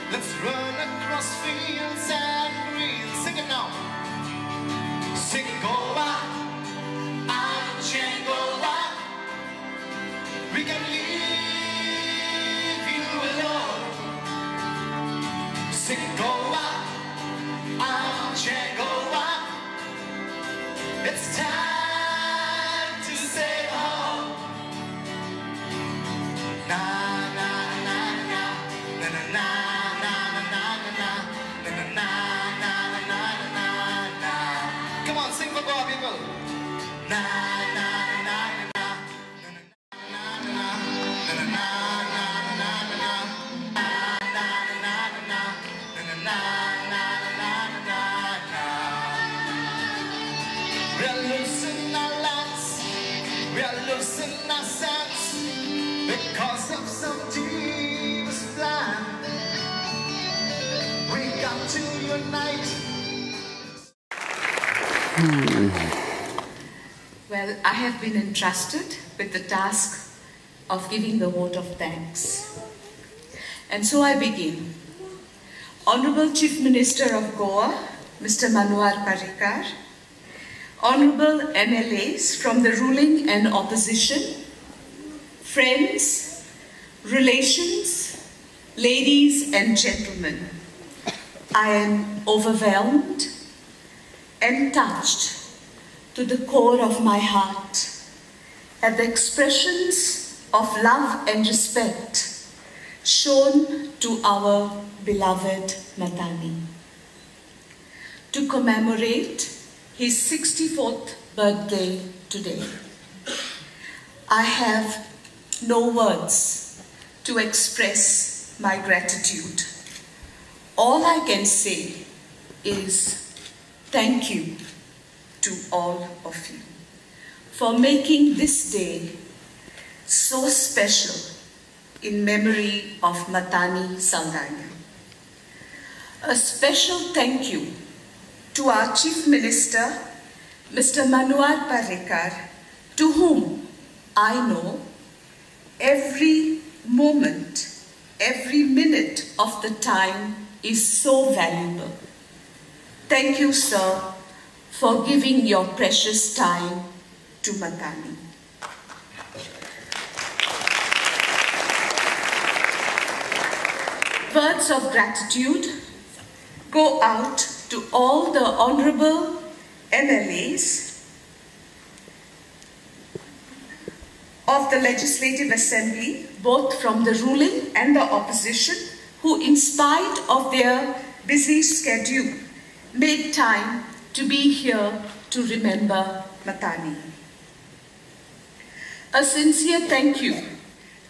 Let's run across fields and green. Sing it now. Sing Goa, Angola. We can leave you alone. Sing Goa, Angola. It's time to say home. Na na na na na na na na na na na na na na na. Come on, sing for Goa people. Na na na na na na na na na losing our sense because of some devious plan. We got to unite. Well, I have been entrusted with the task of giving the vote of thanks. And so I begin. Honorable Chief Minister of Goa, Mr. Manohar Parrikar, Honorable MLAs from the ruling and opposition, friends, relations, ladies and gentlemen, I am overwhelmed and touched to the core of my heart at the expressions of love and respect shown to our beloved Mattani. To commemorate his 64th birthday today, I have no words to express my gratitude. All I can say is thank you to all of you for making this day so special in memory of Mattani Saldana. A special thank you to our Chief Minister, Mr. Manohar Parrikar, to whom I know every moment, every minute of the time is so valuable. Thank you, sir, for giving your precious time to Mattani. Words of gratitude go out to all the honorable MLAs of the Legislative Assembly, both from the ruling and the opposition, who in spite of their busy schedule made time to be here to remember Mattani. A sincere thank you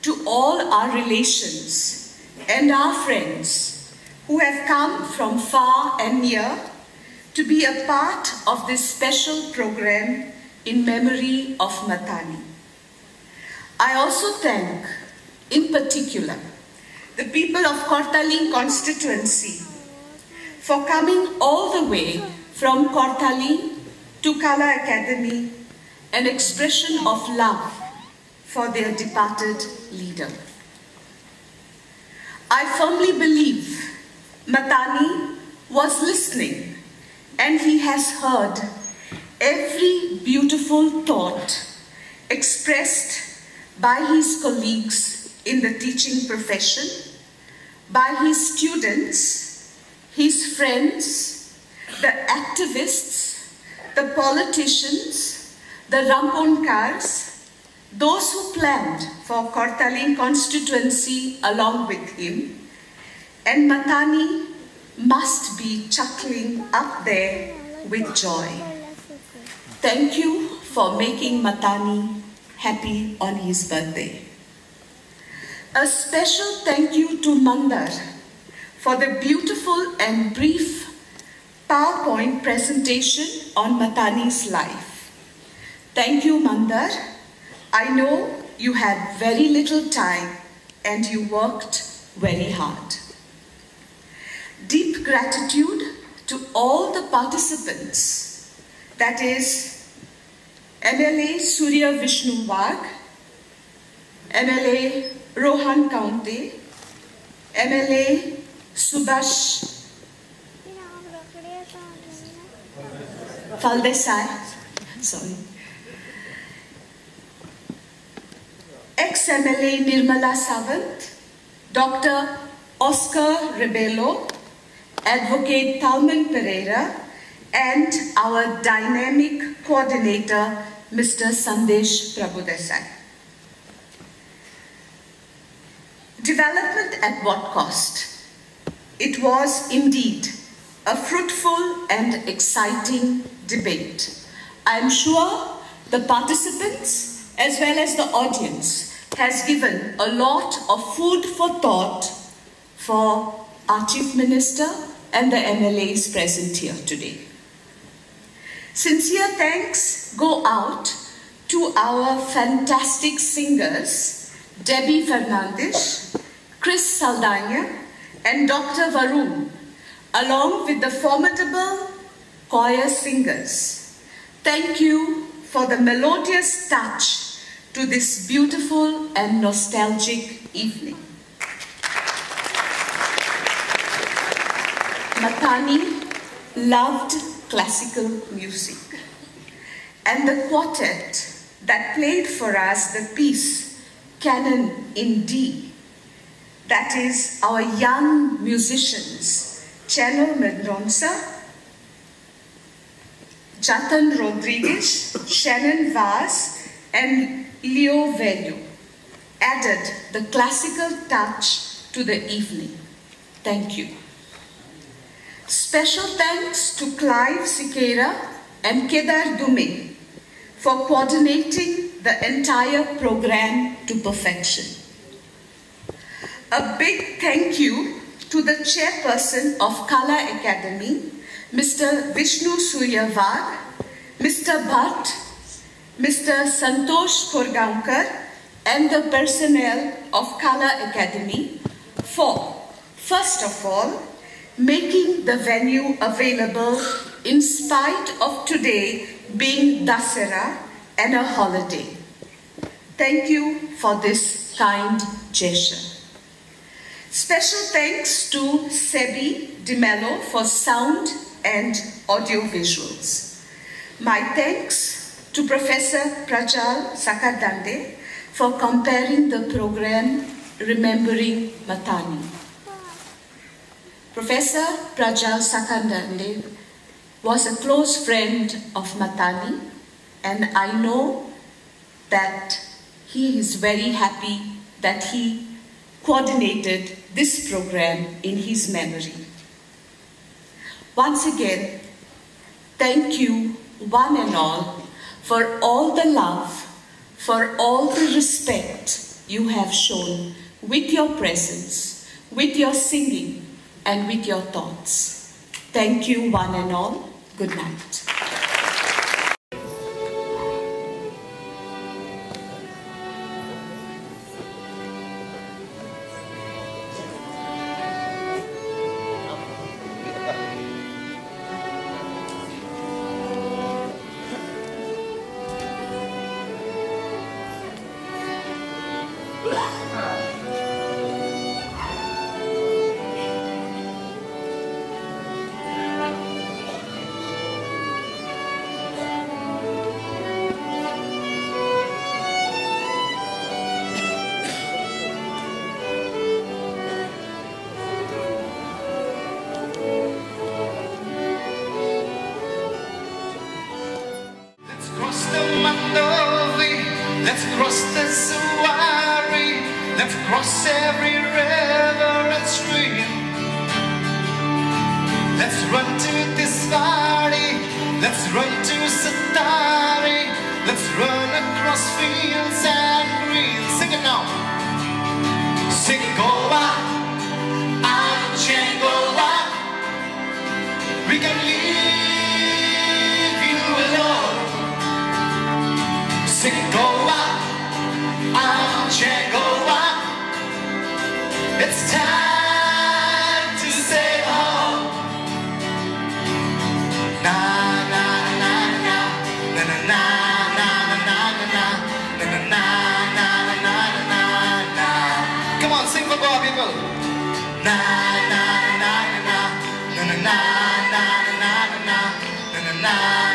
to all our relations and our friends who have come from far and near to be a part of this special program in memory of Mattani. I also thank, in particular, the people of Kortaling constituency for coming all the way from Kortaling to Kala Academy, an expression of love for their departed leader. I firmly believe Mattani was listening and he has heard every beautiful thought expressed by his colleagues in the teaching profession, by his students, his friends, the activists, the politicians, the Ramponkars, those who planned for Kortaling constituency along with him, and Mattani must be chuckling up there with joy. Thank you for making Mattani happy on his birthday. A special thank you to Mandar for the beautiful and brief PowerPoint presentation on Mattani's life. Thank you, Mandar. I know you had very little time and you worked very hard. Deep gratitude to all the participants, that is MLA Surya Vishnu Wagh, MLA Rohan Kaunte, MLA Subhash Faldesai, sorry. Ex-MLA Nirmala Sawant, Dr. Oscar Rebelo, Advocate Thalman Pereira, and our dynamic coordinator, Mr. Sandesh Prabhudesai. Development at what cost? It was indeed a fruitful and exciting debate. I am sure the participants as well as the audience has given a lot of food for thought for our Chief Minister and the MLAs present here today. Sincere thanks go out to our fantastic singers, Debbie Fernandes, Chris Saldana, and Dr. Varun, along with the formidable choir singers. Thank you for the melodious touch to this beautiful and nostalgic evening. Mathani loved classical music, and the quartet that played for us the piece Canon in D, that is our young musicians, Channel Mendonça, Jatan Rodriguez, Shannon Vaz, and Leo Velho, added the classical touch to the evening. Thank you. Special thanks to Clive Sikera and Kedar Dume for coordinating the entire program to perfection. A big thank you to the chairperson of Kala Academy, Mr. Vishnu Suryavar, Mr. Bhatt, Mr. Santosh Korgaonkar, and the personnel of Kala Academy for, first of all, making the venue available in spite of today being Dasara and a holiday. Thank you for this kind gesture. Special thanks to Sebi Di Mello for sound and audio visuals. My thanks to Professor Prajal Sakardande for comparing the program Remembering Mathani. Professor Prajal Sakardande was a close friend of Mathani, and I know that he is very happy that he coordinated this program in his memory. Once again, thank you one and all for all the love, for all the respect you have shown with your presence, with your singing, and with your thoughts. Thank you one and all. Good night. Let's cross the Suwari, let's cross every river and stream. Let's run to this party, let's run to Satari, let's run across fields and greens. Sing it now. Sing Goa, Angola, we can leave you alone. Sing Goa, Angola, it's time to say home. Na na na na na na na na na na na na na na. Come on, sing for Goa people. Na na. na